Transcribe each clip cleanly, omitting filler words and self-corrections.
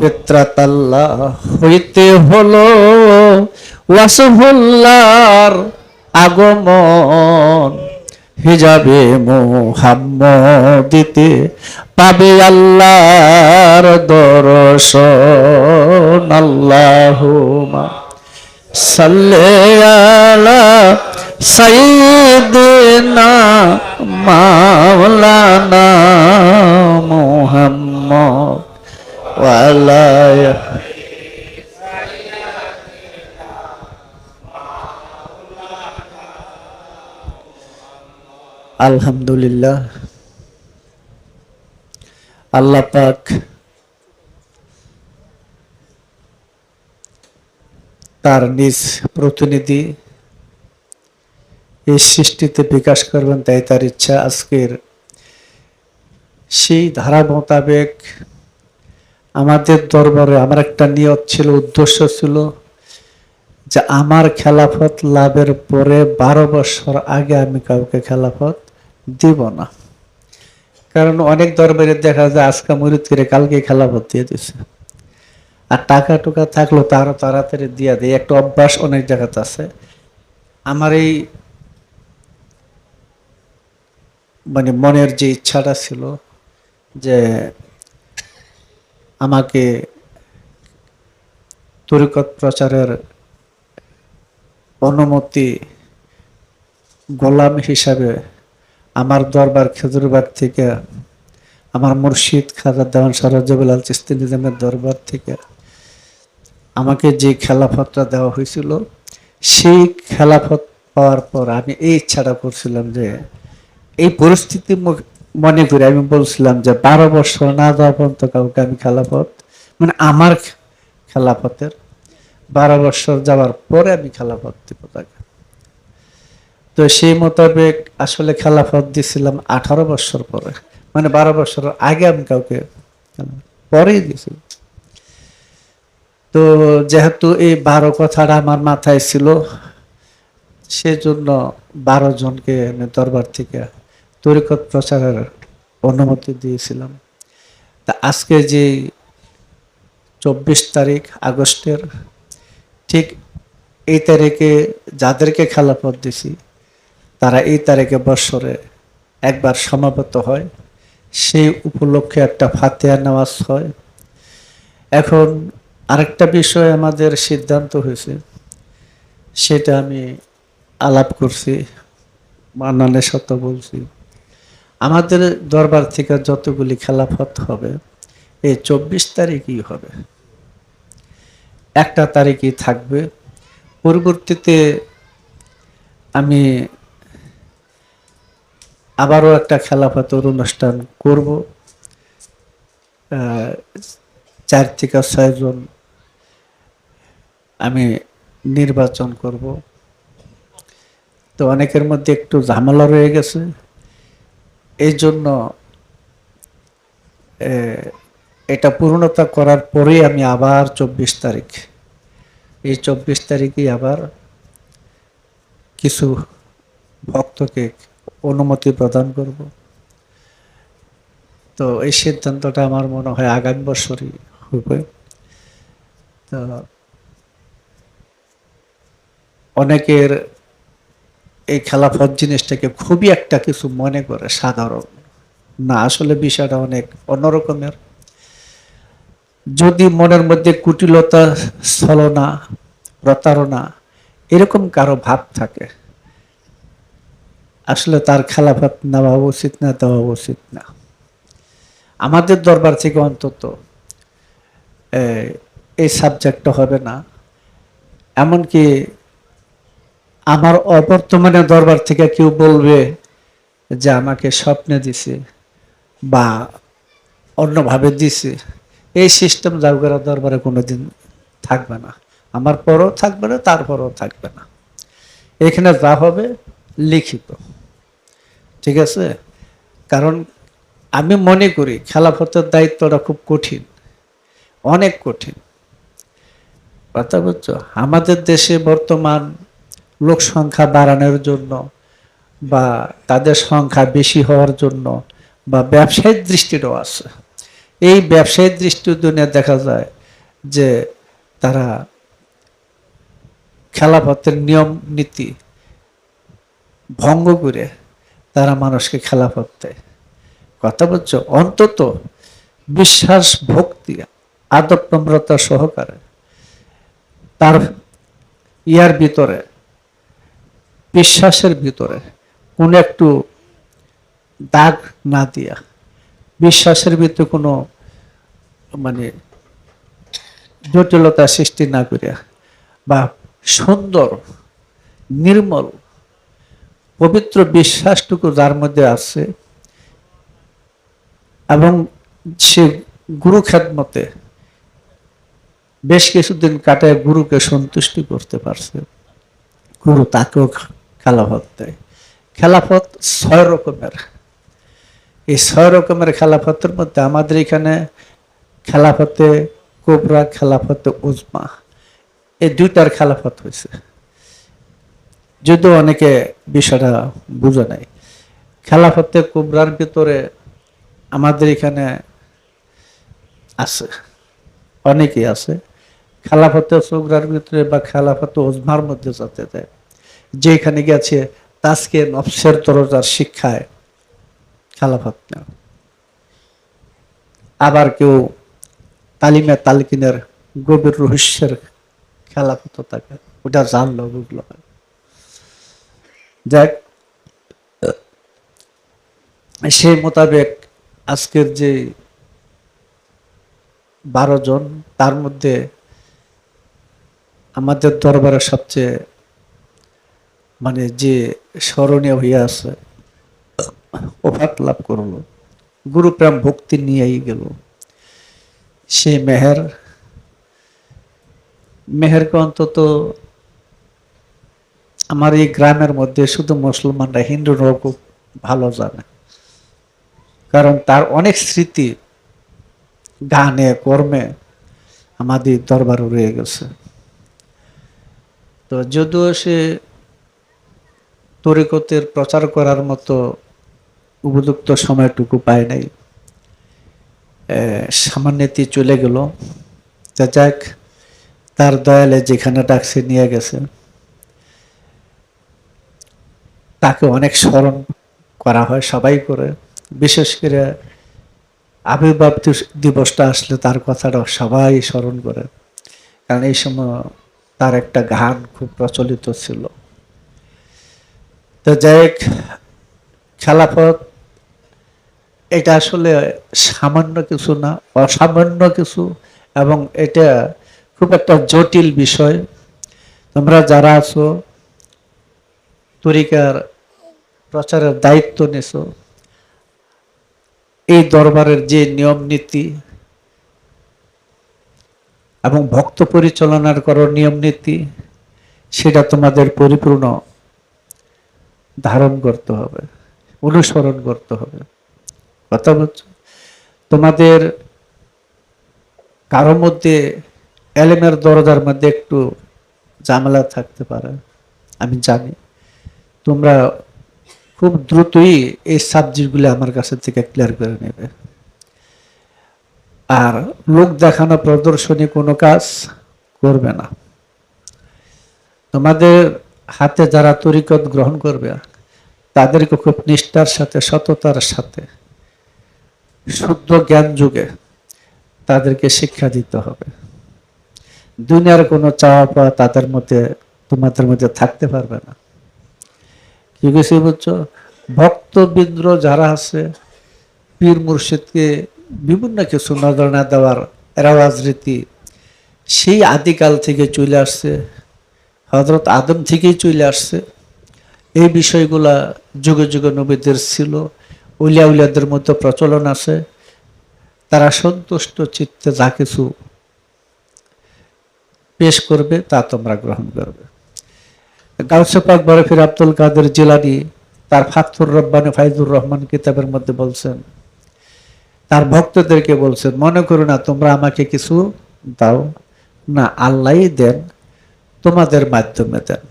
ফিতরাত আল্লাহ হইতে হলো ওয়াসফুল্লাহর আগমন, হিজাবে মুহাম্মদিতে পাবে আল্লাহর দর্শন। আল্লাহুম্মা সাল্লি আলা সাইয়্যিদিনা মাওলানা মুহাম্মদ ওয়া আলা আলহামদুলিল্লাহ। আল্লাহ পাক তার নিজ প্রতিনিধি এই সৃষ্টিতে বিকাশ করবেন, তাই তার ইচ্ছা। আজকের সেই ধারা মোতাবেক আমাদের দরবারে আমার একটা নিয়ত ছিল, উদ্দেশ্য ছিল যে আমার খেলাফত লাভের পরে 12 বছর আগে আমি কাউকে খেলাফত দিব না। কারণ অনেক দরবারে দেখা যায় আজকে মুরিদ করে কালকে খেলাফত দিয়ে দিচ্ছে, আর টাকা টুকা থাকলেও তারও তাড়াতাড়ি দিয়ে দেয়। একটা অভ্যাস অনেক জায়গাতে আছে। আমার এই মানে মনের যে ইচ্ছাটা ছিল যে আমাকে তরিকত প্রচারের অনুমতি গোলাম হিসাবে আমার দরবার খেজুরবাগ থেকে আমার মুর্শিদ খাজা দেওয়ান সরজবুল আল চিশতি নিজামের দরবার থেকে আমাকে যে খেলাফতটা দেওয়া হয়েছিল, সেই খেলাফত পাওয়ার পর আমি এই ইচ্ছাটা করছিলাম যে এই পরিস্থিতি মনে করে আমি বলছিলাম যে 12 বছর না যাওয়া পর্যন্ত কাউকে আমি খেলাফত, মানে আমার খেলাফতের 12 বছর যাওয়ার পরে আমি খেলাফত দিব তাকে। তো সেই মোতাবেক আসলে খেলাফত দিছিলাম 18 বছর পরে, মানে 12 বছর আগে আমি কাউকে পরেই দিয়েছি। তো যেহেতু এই 12 কথাটা আমার মাথায় ছিল, সেজন্য 12 জনকে আমি দরবার থেকে তরিকত প্রচারের অনুমতি দিয়েছিলাম। তা আজকে যে 24 তারিখ আগস্টের, ঠিক এই তারিখে যাদেরকে খেলাফত দিছি তারা এই তারিখে বৎসরে একবার সমাবেত হয়। সেই উপলক্ষে একটা ফাতিহা নামাজ হয়। এখন আরেকটা বিষয় আমাদের সিদ্ধান্ত হয়েছে, সেটা আমি আলাপ করছি, মান্নানের সাথে বলছি। আমাদের দরবার থেকে যতগুলি খেলাফত হবে এই 24 তারিখই হবে, একটা তারিখই থাকবে। পরবর্তীতে আমি আবারও একটা খেলাফতের অনুষ্ঠান করব, 4 থেকে 6 জন আমি নির্বাচন করব। তো অনেকের মধ্যে একটু ঝামেলা রয়ে গেছে, এই জন্য এটা পূর্ণতা করার পরেই আমি আবার 24 তারিখ, এই 24 তারিখেই আবার কিছু ভক্তকে অনুমতি প্রদান করব। তো এই সিদ্ধান্তটা আমার মনে হয় আগামী বছরই হবে। তো অনেকের এই খেলাফত জিনিসটাকে খুবই একটা কিছু মনে করে, সাধারণ না, আসলে বিষয়টা অনেক অন্যরকমের। যদি মনের মধ্যে কুটিলতা, ছলনা, প্রতারণা এরকম কারো ভাব থাকে, আসলে তার খেলাফত নেওয়া উচিত না, দেওয়া উচিত না। আমাদের দরবার থেকে অন্তত এই সাবজেক্টটা হবে না। এমনকি আমার অবর্তমানে দরবার থেকে কেউ বলবে যে আমাকে স্বপ্নে দিছে বা অন্যভাবে দিছে, এই সিস্টেম জাউগারা দরবারে কোনোদিন থাকবে না। আমার পরও থাকবে না, তারপরও থাকবে না। এখানে যা হবে লিখিত, ঠিক আছে? কারণ আমি মনে করি খেলাফতের দায়িত্বটা খুব কঠিন, অনেক কঠিন। কথা বুঝছো? আমাদের দেশে বর্তমান লোক সংখ্যা বাড়ানোর জন্য বা তাদের সংখ্যা বেশি হওয়ার জন্য বা ব্যবসায়িক দৃষ্টিটাও আছে, এই ব্যবসায়ী দৃষ্টিকোণে দেখা যায় যে তারা খেলাফতের নিয়ম নীতি ভঙ্গ করে তারা মানুষকে খেলাফত দেয়। কথা বলছো, অন্তত বিশ্বাস ভক্তি আদব নম্রতা সহকারে তার ইয়ার ভিতরে, বিশ্বাসের ভিতরে কোনো একটু দাগ না দিয়া, বিশ্বাসের ভিতরে কোনো মানে জটিলতা সৃষ্টি না করিয়া, বা সুন্দর নির্মল পবিত্র বিশ্বাসটুকু যার মধ্যে আছে এবং সে গুরু খেদমতে বেশ কিছুদিন কাটায় গুরুকে সন্তুষ্টি করতে পারছে, গুরু তাকেও খেলাফত দেয়। খেলাফত 6 রকমের। এই 6 রকমের খেলাফতের মধ্যে আমাদের এখানে খেলাফতে কোবরা, খেলাফতে উজমা, এই 2টার খেলাফত হয়েছে, যদিও অনেকে বিষয়টা বুঝে নাই। খেলাফতে কোবরার ভিতরে আমাদের এখানে আছে, অনেকেই আছে। খেলাফতে কোবরার ভিতরে বা খেলাফতে উজমার মধ্যে যাতে দেয়, যেখানে গেছে তাজকে নফসের দরজার শিক্ষায় খেলাফত নেওয়া। আবার কেউ তালিমে তালকিনের গভীর রহস্যের খেলাফত থাকে, ওটা জানলো বুঝলো। যাক, সেই মোতাবেক আজকের যে 12 জন, তার মধ্যে আমাদের দরবারে সবচেয়ে মানে যে স্মরণীয় হইয়া আছে, ওফাত লাভ করলো, গুরুপ্রেম ভক্তি নিয়েই গেল, সে মেহেরকে অন্তত আমার এই গ্রামের মধ্যে শুধু মুসলমানরা, হিন্দুরাও খুব ভালো জানে, কারণ তার অনেক স্মৃতি গানে কর্মে আমাদের দরবারে রয়ে গেছে। তো যদিও সে তরিকতের প্রচার করার মতো উপযুক্ত সময়টুকু পায় নাই, সামান্যতি চলে গেল। যাক, তার দয়ালে যেখানে ডাকছে নিয়ে গেছে, তাকে অনেক স্মরণ করা হয়, সবাই করে। বিশেষ করে আবির্ভাব দিবসটা আসলে তার কথাটা সবাই স্মরণ করে, কারণ এই সময় তার একটা গান খুব প্রচলিত ছিল। তো যাই, খেলাফত এটা আসলে সামান্য কিছু না, অসামান্য কিছু, এবং এটা খুব একটা জটিল বিষয়। তোমরা যারা আছো, তরিকার প্রচারের দায়িত্ব নিছো, এই দরবারের যে নিয়ম নীতি এবং ভক্ত পরিচালনার করো নিয়ম নীতি, সেটা তোমাদের পরিপূর্ণ ধারণ করতে হবে, অনুসরণ করতে হবে। কথা বলছো, তোমাদের কারোর মধ্যে এলেমের দরজার মধ্যে একটু ঝামেলা থাকতে পারে, আমি জানি। তোমরা খুব দ্রুতই এই সাবজেক্টগুলো আমার কাছে থেকে ক্লিয়ার করে নেবে। আর লোক দেখানো প্রদর্শনী কোনো কাজ করবে না। তোমাদের হাতে যারা তরিকত গ্রহণ করবে, তাদেরকে খুব নিষ্ঠার সাথে, সততার সাথে, শুদ্ধ জ্ঞান যুগে তাদেরকে শিক্ষা দিতে হবে। দুনিয়ার কোনো চাওয়া পাওয়া তাদের মধ্যে, তোমাদের মধ্যে থাকতে পারবে না। কি বুঝছি বুঝছো? ভক্তবৃন্দ যারা আছে, পীর মুর্শিদকে বিভিন্ন কিছু নজরানা দেওয়ার রেওয়াজ রীতি সেই আদিকাল থেকে চলে আসছে, হযরত আদম থেকেই চলে আসছে। এই বিষয়গুলা যুগে যুগে নবীদের ছিল, উলিয়া উলিয়াদের মধ্যে প্রচলন আছে। তারা সন্তুষ্ট চিত্তে যা কিছু পেশ করবে তা তোমরা গ্রহণ করবে। গাউসে পাক বরফির আব্দুল কাদের জিলানী তার ফাতহুর রব্বানী ফাইজুর রহমান কিতাবের মধ্যে বলছেন, তার ভক্তদেরকে বলছেন, মনে করো না তোমরা আমাকে কিছু দাও না, আল্লাহই দেন, তোমাদের মাধ্যমে দেন।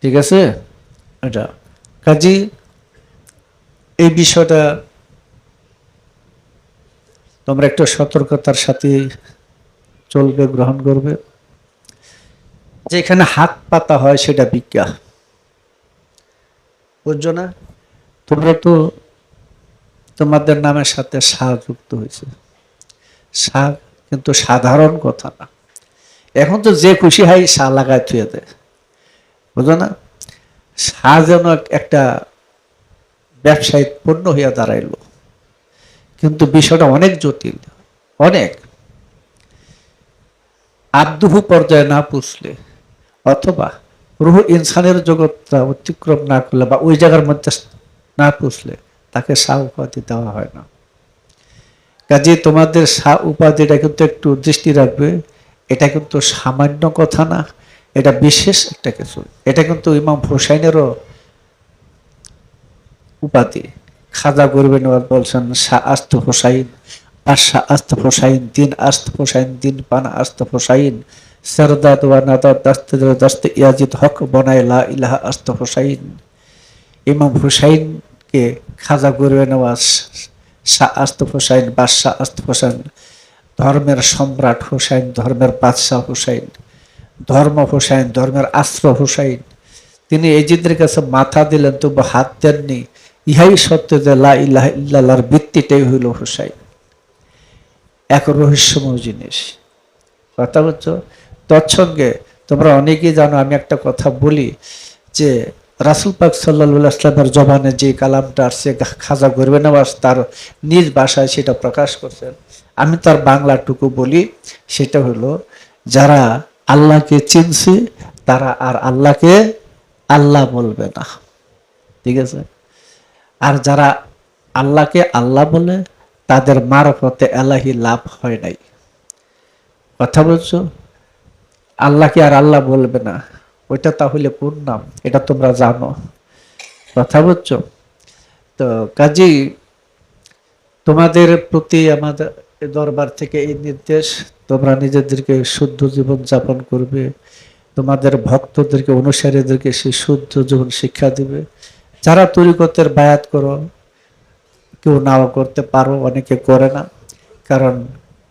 ঠিক আছে? এটা কাজী এই বিষয়টা তোমরা একটু সতর্কতার সাথে চলবে, গ্রহণ করবে। যেখানে হাত পাতা হয় সেটা বিজ্ঞা, বুঝছো না? তোমরা তো তোমাদের নামের সাথে শাহ যুক্ত হয়েছে, শাহ কিন্তু সাধারণ কথা না। এখন তো যে খুশি হয় শাহ লাগায় থুয়ে দেয়, বুঝো না? শাহ যেন একটা ব্যবসায়িক পণ্য হইয়া দাঁড়াইল, কিন্তু বিষয়টা অনেক জটিল, অনেক। আব্দুহু পর্যায়ে না পুষলে অথবা রুহ ইনসানের জগৎটা অতিক্রম না করলে বা ওই জায়গার মধ্যে না পুষলে তাকে শাহ উপাধি দেওয়া হয় না। কাজে তোমাদের শাহ উপাধিটা কিন্তু একটু দৃষ্টি রাখবে। এটা কিন্তু সামান্য কথা না, এটা বিশেষ একটা কিছু। এটা কিন্তু ইমাম হুসাইনেরও উপাধি। খাজা গরিবে নওয়াজ বলছেন শাহ আস্ত হুসাইন, বাদশাহ আস্ত হুসাইন, দিন আস্ত হুসাইন, দিন পানা আস্ত হুসাইন, সরদাদ ওয়া নাদাদ দাস্তে দাস্তে ইয়াজিদ হক বনায় লা ইলাহা আস্ত হুসাইন। ইমাম হুসাইনকে খাজা গরিবে নওয়াজ, শাহ আস্ত হুসাইন, বাদশাহ আস্ত হুসাইন, ধর্মের সম্রাট হুসাইন, ধর্মের বাদশাহ হুসাইন, ধর্ম হুসাইন, ধর্মের আশ্র হুসাইন। তিনি এজিদের কাছে মাথা দিলেন তবু হাত দেননি। ইহাই সত্য যে লা ইলাহা ইল্লাল্লাহর ভিত্তিটাই হইল হুসাইন। এক রহস্যময় জিনিস, কথা বলছো? তৎসঙ্গে তোমরা অনেকেই জানো, আমি একটা কথা বলি যে রাসূল পাক সাল্লাল্লাহু আলাইহি ওয়াসাল্লামের জবানে যে কালামটা আসছে খাজা গরিবে নওয়াজ তার নিজ ভাষায় সেটা প্রকাশ করছেন। আমি তার বাংলাটুকু বলি, সেটা হলো যারা আল্লাহকে চিনছে তারা আর আল্লাহকে আল্লাহ বলবে না, ঠিক আছে? আর যারা আল্লাহকে আল্লাহ বলে তাদের মারফতে এলাহি লাভ হয় নাই। কথা বলছো? আল্লাহকে আর আল্লাহ বলবে না, ওইটা তাহলে কোন নাম? এটা তোমরা জানো, কথা বলছো? তো কাজেই তোমাদের প্রতি আমাদের দরবার থেকে এই নির্দেশ, তোমরা নিজেদেরকে শুদ্ধ জীবন যাপন করবে, তোমাদের ভক্তদেরকে, অনুসারীদেরকে সেই শুদ্ধ জীবন শিক্ষা দিবে। যারা তরিকতের বায়াত করো, কেউ নাও করতে পারো, অনেকে করে না, কারণ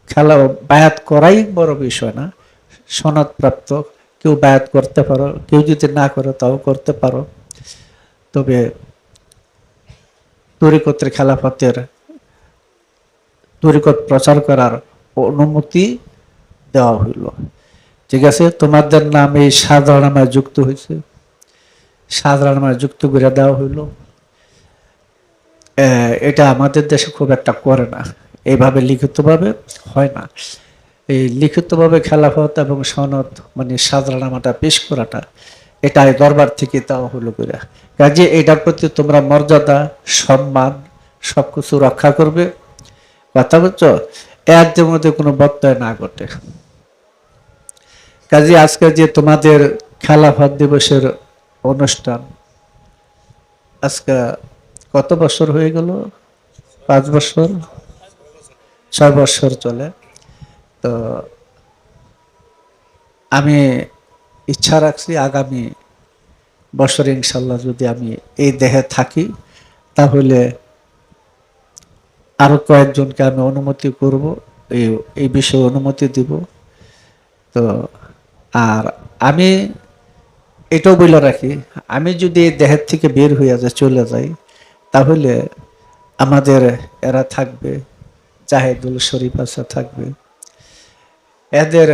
খেলা বায়াত করাই বড় বিষয় না। সনদপ্রাপ্ত কেউ বায়াত করতে পারো, কেউ যদি না করে তাও করতে পারো। তবে তরিকতের খেলাফতের তরিকত প্রচার করার অনুমতি দেওয়া হইল, ঠিক আছে? তোমাদের নাম এই সাধারণামায় যুক্ত হয়েছে, সাধারণামায় যুক্ত করে দেওয়া হইল। এটা আমাদের দেশে খুব একটা করে না, এইভাবে লিখিতভাবে হয় না। এই লিখিতভাবে খেলাফত এবং সনদ মানে সাধারণামাটা পেশ করাটা, এটা দরবার থেকে দেওয়া হলো করে। কাজে এটার প্রতি তোমরা মর্যাদা, সম্মান সবকিছু রক্ষা করবে, কথা বলছো? এর মধ্যে কোনো ব্যত্যয় না ঘটে। কাজে আজকে যে তোমাদের খেলাফত দিবসের অনুষ্ঠান, আজকে কত বছর হয়ে গেল? 5 বছর, 6 বছর চলে। তো আমি ইচ্ছা রাখছি আগামী বছর ইনশাল্লাহ যদি আমি এই দেহে থাকি, তাহলে আরো কয়েকজনকে আমি অনুমতি করব, এই বিষয়ে অনুমতি দিব। তো আর আমি এটাও বলে রাখি, আমি যদি এই দেহের থেকে বের হইয়া যায়, চলে যাই, তাহলে আমাদের এরা থাকবে, জাহেদুল শরীফ আছে থাকবে, এদের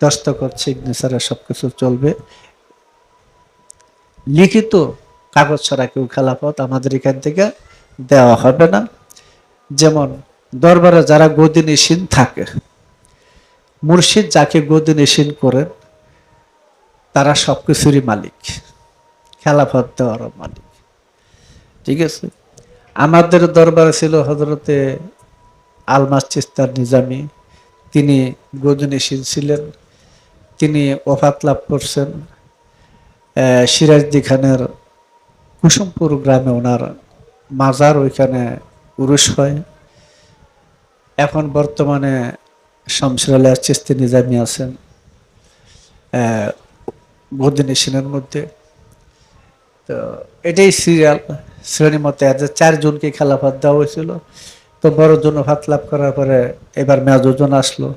দস্তখত সিগনেচারে সবকিছু চলবে। লিখিত কাগজ ছাড়া কেউ খেলাফত আমাদের এখান থেকে দেওয়া হবে না। যেমন দরবারে যারা গদিনিসীন থাকে, মুর্শিদ যাকে গদিনিসীন করেন তারা সবকিছুরই মালিক, খেলাফত দেওয়ার মালিক, ঠিক আছে? আমাদের দরবারে ছিল হযরতে আলমাস চিস্তার নিজামী, তিনি গদিনিসীন ছিলেন, তিনি ওফাত লাভ করছেন। সিরাজদি খানের কুসুমপুর গ্রামে ওনার মাজার, ওইখানে উরুস হয়। এখন বর্তমানে শামসুল আলিয়া চিস্তি নিজামী আছেন গদিনিসীনের মধ্যে। তো এটাই সিরিয়াল শ্রেণী মতে 4 জনকে খেলাফত দেওয়া হয়েছিল। তো তো বড় জন হাত লাভ করার পরে এবার মেজোজন আসলো,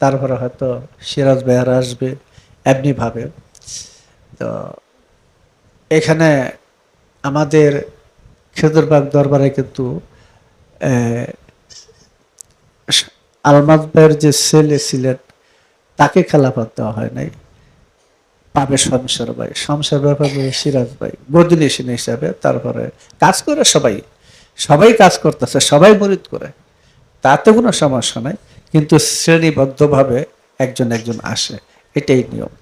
তারপরে হয়তো সিরাজ ভাইয়ার আসবে, এমনি ভাবে। তো এখানে আমাদের খেজুরবাগ দরবারে কিন্তু আলমাজ ভাইয়ের যে ছেলে ছিলেন তাকে খেলাফত দেওয়া হয় নাই, পাবে শমশের ভাই, শমশের ভাই পাবে সিরাজ ভাই বদলিশন হিসাবে। তারপরে কাজ করে সবাই, সবাই কাজ করতেছে, সবাই মরিদ করে, তাতে কোনো সমস্যা নাই, কিন্তু শ্রেণীবদ্ধভাবে একজন একজন আসে, এটাই নিয়ম।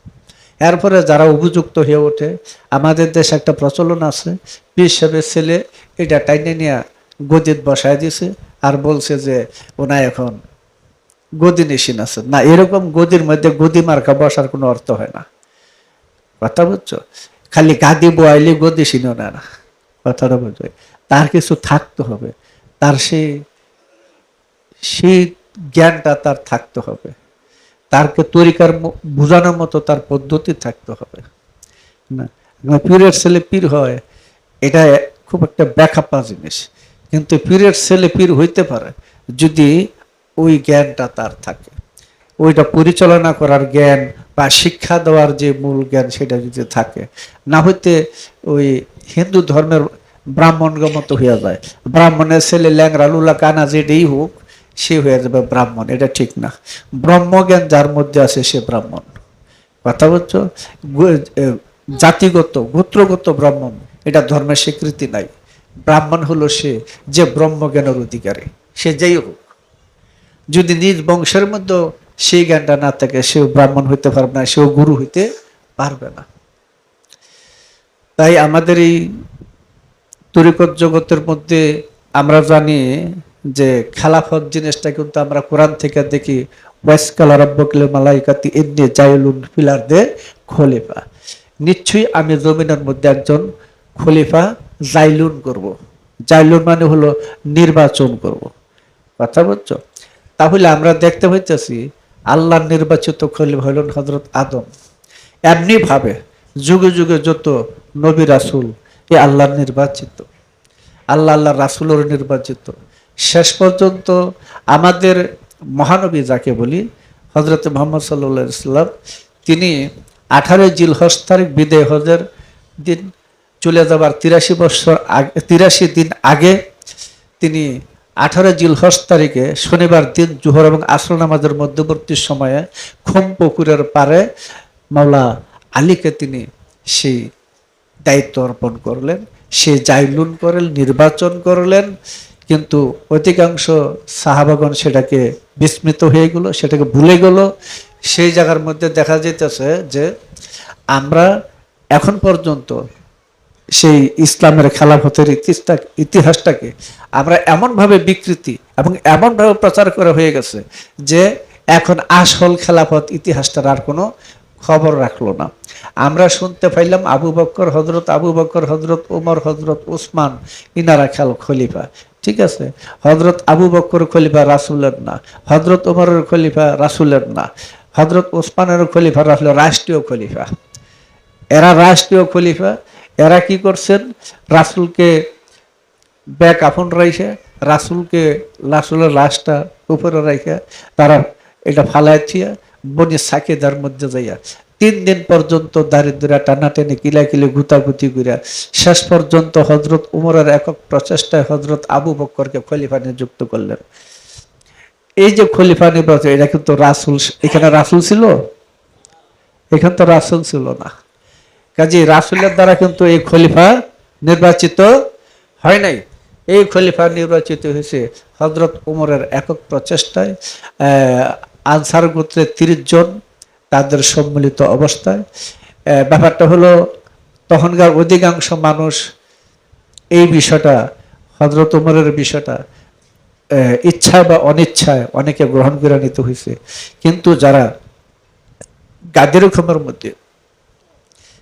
এরপরে যারা উপযুক্ত হয়ে ওঠে, আমাদের দেশে একটা প্রচলন আছে, পীর সাহেবের ছেলে এটা টাইনে নিয়ে গদিত বসায় দিছে আর বলছে যে ওনা এখন গদি নিশিন আছে না। এরকম গদির মধ্যে গদি মার্কা বসার কোনো অর্থ হয় না, কথা বুঝছো? খালি গাদি বয়াইলে গদি শিনো না, কথাটা বুঝবে। তার কিছু থাকতে হবে, তার সেই জ্ঞানটা তার থাকতে হবে, তারকে তরিকার বোঝানোর মতো তার পদ্ধতি থাকতে হবে না। পীরের ছেলে পীর হয়, এটা খুব একটা ব্যাখ্যাপা জিনিস, কিন্তু পীরের ছেলে পীর হইতে পারে যদি ওই জ্ঞানটা তার থাকে, ওইটা পরিচালনা করার জ্ঞান বা শিক্ষা দেওয়ার যে মূল জ্ঞান সেটা যদি থাকে। না হইতে ওই হিন্দু ধর্মের ব্রাহ্মণগণ মতো হইয়া যায়, ব্রাহ্মণের ছেলে ল্যাংরা লুলা কানা যেটাই হোক সে হয়ে যাবে ব্রাহ্মণ, এটা ঠিক না। ব্রহ্মজ্ঞান যার মধ্যে আছে সে ব্রাহ্মণ, কথা বলছো? জাতিগত গোত্রগত ব্রাহ্মণ এটা ধর্মের স্বীকৃতি নাই। ব্রাহ্মণ হলো সে যে ব্রহ্মজ্ঞানের অধিকারী, সে যেই হোক, যদি নিজ বংশের মধ্যে সেই জ্ঞানটা না থাকে সেও ব্রাহ্মণ হইতে পারবে না, সেও গুরু হইতে পারবে না। তাই আমাদের এই তরিকত জগতের মধ্যে আমরা জানি যে খেলাফত জিনিসটা কিন্তু আমরা কোরআন থেকে দেখি, ওয়াসকালা রাব্বুকুল মালাইকাতি ইন্নী জাইলুন ফিল আরদি খলিফা, নিশ্চয়ই আমি জমিনের মধ্যে একজন খলিফা জাইলুন করব। জাইলুন মানে হলো নির্বাচন করব, কথা বুঝছো? তাহলে আমরা দেখতে পাইতেছি আল্লাহর নির্বাচিত খলিফা হলেন হযরত আদম। এমনি ভাবে যুগে যুগে যত নবী রাসূল এ আল্লাহর নির্বাচিত, আল্লাহ রাসূলের নির্বাচিত। শেষ পর্যন্ত আমাদের মহানবী যাকে বলি হযরত মুহাম্মদ সাল্লাল্লাহু আলাইহি ওয়াসাল্লাম, তিনি 18 জিলহজ তারিখ বিদায় হজের দিন চলে যাবার 83 দিন আগে তিনি 18 জিলহজ তারিখে শনিবার দিন জোহর এবং আসর নামাজের মধ্যবর্তী সময়ে খুম পুকুরের পারে মাওলা আলীকে তিনি সেই দায়িত্ব অর্পণ করলেন, সে জাইলুন করলেন, নির্বাচন করলেন। কিন্তু অধিকাংশ সাহাবাগণ সেটাকে বিস্মৃত হয়ে গেল, সেটাকে ভুলে গেল। সেই জায়গার মধ্যে দেখা যেতেছে যে আমরা এখন পর্যন্ত সেই ইসলামের খেলাফতের ইতিহাসটাকে আমরা এমনভাবে বিকৃতি এবং এমনভাবে প্রচার করা হয়ে গেছে যে এখন আসল খেলাফত ইতিহাসটার আর কোনো খবর রাখলো না। আমরা শুনতে পাইলাম হজরত আবু বকর, হজরত ওমর, হজরত উসমান ইনারা খলিফা, ঠিক আছে। হজরত আবু বকর খলিফা রাসূলের না, হজরত ওমরের খলিফা রাসূলের না, হজরত উসমানের খলিফা রাষ্ট্রীয় খলিফা। এরা রাষ্ট্রীয় খলিফা, এরা কি করছেন? রাসূলকে ব্যাক আপন রাইখে, রাসূলের লাশটা উপরে রাইখে তারা এটা ফালাইয়া বনি সাকিদার মধ্যে যাইয়া 3 দিন পর্যন্ত দারিদ্রা টানাটানি কিলাকিলি গুতাগুতি করিয়া শেষ পর্যন্ত হজরত উমরের একক প্রচেষ্টায় হজরত আবু বকরকে খলিফা নিযুক্ত করলেন। এই যে খলিফা নির্বাচন, এটা কিন্তু রাসূল, এখানে রাসূল ছিল? এখানে তো রাসূল ছিল না। কাজে রাসূলের দ্বারা কিন্তু এই খলিফা নির্বাচিত হয় নাই। এই খলিফা নির্বাচিত হয়েছে হজরত উমরের একক প্রচেষ্টায়, আনসার গোত্রের 30 জন তাদের সম্মিলিত অবস্থায়। ব্যাপারটা হলো তখনকার অধিকাংশ মানুষ এই বিষয়টা, হজরত উমরের বিষয়টা ইচ্ছায় বা অনিচ্ছায় অনেকে গ্রহণ করে নিতে হয়েছে। কিন্তু যারা গাদের হুকুমের মধ্যে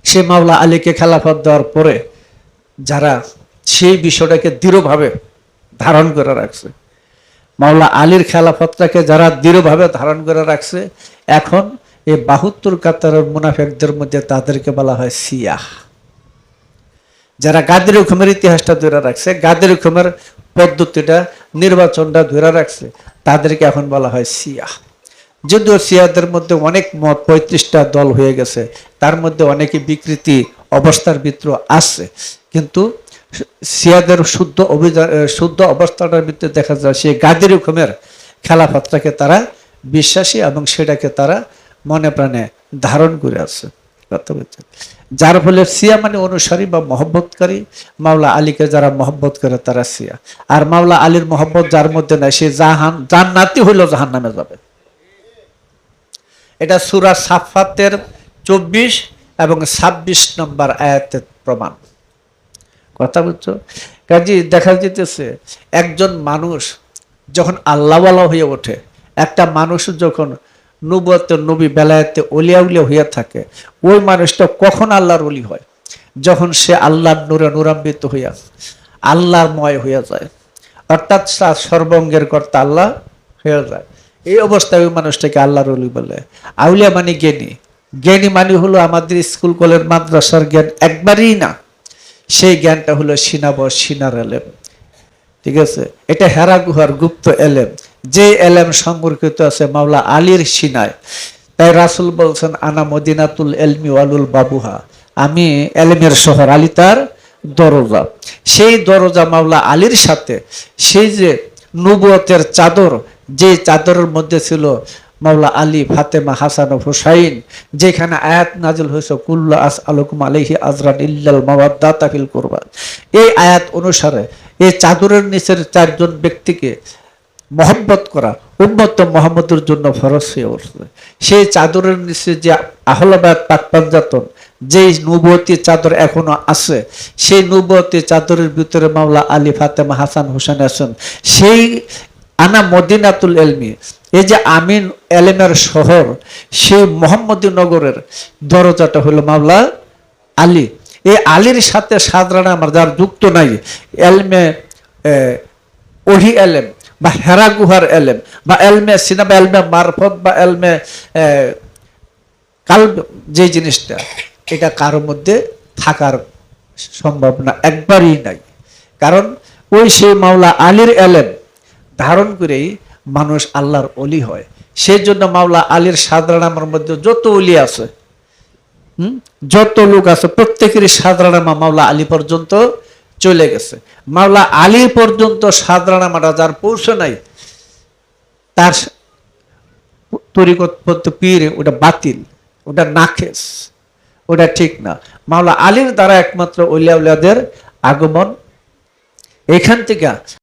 সে মাওলা আলীকে খেলাফত দেওয়ার পরে যারা সেই বিষয়টাকে দৃঢ়ভাবে ধারণ করে রাখছে, মাওলা আলীর খেলাফতটাকে যারা দৃঢ়ভাবে ধারণ করে রাখছে, এখন এই 72 কাতারের মুনাফিকদের মধ্যে তাদেরকে বলা হয় শিয়া। যারা গাদের হুকুমের ইতিহাসটা ধরে রাখছে, গাদের হুকুমের পদ্ধতিটা নির্বাচনটা ধরে রাখছে, তাদেরকে এখন বলা হয় শিয়া। যদিও শিয়াদের মধ্যে অনেক মত, 35টা দল হয়ে গেছে, তার মধ্যে অনেকে বিকৃতি অবস্থার ভিতরে আছে, কিন্তু শিয়াদের শুদ্ধ অবস্থাটার ভিতরে দেখা যায় সেই গাদি রকমের খেলাফতটাকে তারা বিশ্বাসী এবং সেটাকে তারা মনে প্রাণে ধারণ করে আছে। কথা বলছেন, যার ফলে শিয়া মানে অনুসারী বা মহব্বতকারী। মাওলা আলীকে যারা মহব্বত করে তারা শিয়া। আর মাওলা আলীর মহব্বত যার মধ্যে নাই, সে জান্নাতি হইল জাহান্নামে যাবে। এটা সূরা সাফফাতের 24 এবং 26 নম্বর আয়াতের প্রমাণ। কথা বুঝছো? কাজে দেখা যেতেছে একজন মানুষ যখন আল্লাহওয়ালা হয়ে ওঠে, একটা মানুষ যখন নবী বেলায়েতে ওলিয়া উলিয়া হইয়া থাকে, ওই মানুষটা কখন আল্লাহর ওলি হয়? যখন সে আল্লাহর নূরে নূরান্বিত হইয়া আল্লাহময় হইয়া যায়, অর্থাৎ তার সর্বঙ্গের কর্তা আল্লাহ হয়ে যায়। এই অবস্থায় ওই মানুষটাকে আল্লাহর ওলি বলে। আউলিয়া মানে জ্ঞানী। জ্ঞানী মানে হলো আমাদের স্কুল কলেজ মাদ্রাসার জ্ঞান একবারই না, সেই জ্ঞানটা হলো সিনার এলেম। ঠিক আছে, এটা হেরা গুহার গুপ্ত এলেম, যে এলেম সম্পর্কিত আছে মাওলা আলীর সিনায়। তাই রাসূল বলছেন, আনা মদিনাতুল এলমি ওয়ালুল বাবুহা, আমি এলেমের শহর, আলী তার দরজা। সেই দরজা মাওলা আলীর সাথে সেই যে নবুয়তের চাদর, যে চাদরের মধ্যে ছিল মাওলা আলী, ফাতেমা, হাসান ও হুসাইন, যেখানে আয়াত নাজিল হয়েছে কুল্লু আসআলুকুম আলাইহি আজরান ইল্লাল মাওয়াদ্দাতা ফিল কুরবা, এই আয়াত অনুসারে এই চাদরের নিচের 4 জন ব্যক্তিকে মহব্বত করা উম্মত মুহাম্মদের জন্য ফরজ হয়ে উঠছে। সেই চাদরের নিচে যে আহলাবাদ পাক পাঞ্জাতন, যেই নবুয়তি চাদর এখনো আছে, সেই নবুয়তি চাদরের ভিতরে মাওলা আলী, ফাতেমা, হাসান, হুসাইন আছেন। সেই আনা মদিনাতুল এলমি, এই যে আমিন এলেমের শহর, সেই মোহাম্মদী নগরের দরজাটা হলো মাওলা আলী। এই আলীর সাথে সাধারণ আমার যার যুক্ত নাই, এলমে ওহি এলেম বা হেরা গুহার এলেম বা এলমে সিনাবা, এলমে মারফত বা এলমে কাল, যে জিনিসটা এটা কারোর মধ্যে থাকার সম্ভাবনা একবারই নাই। কারণ ওই সেই মাওলা আলীর এলেম ধারণ করেই মানুষ আল্লাহর অলি হয়। সেই জন্য মাওলা আলীর সাধারণ আমার মধ্যে যত অলি আছে, যত লোক আছে, প্রত্যেকেরই সাধারণ মাওলা আলী পর্যন্ত চলে গেছে। মাওলা আলী পর্যন্ত সাধারণ আমারা যার পৌঁছে নাই, তার তরিকত পীর ওটা বাতিল, ওটা নাকেস, ওটা ঠিক না। মাওলা আলীর দ্বারা একমাত্র ওলিয়া উলিয়াদের আগমন। এখান থেকে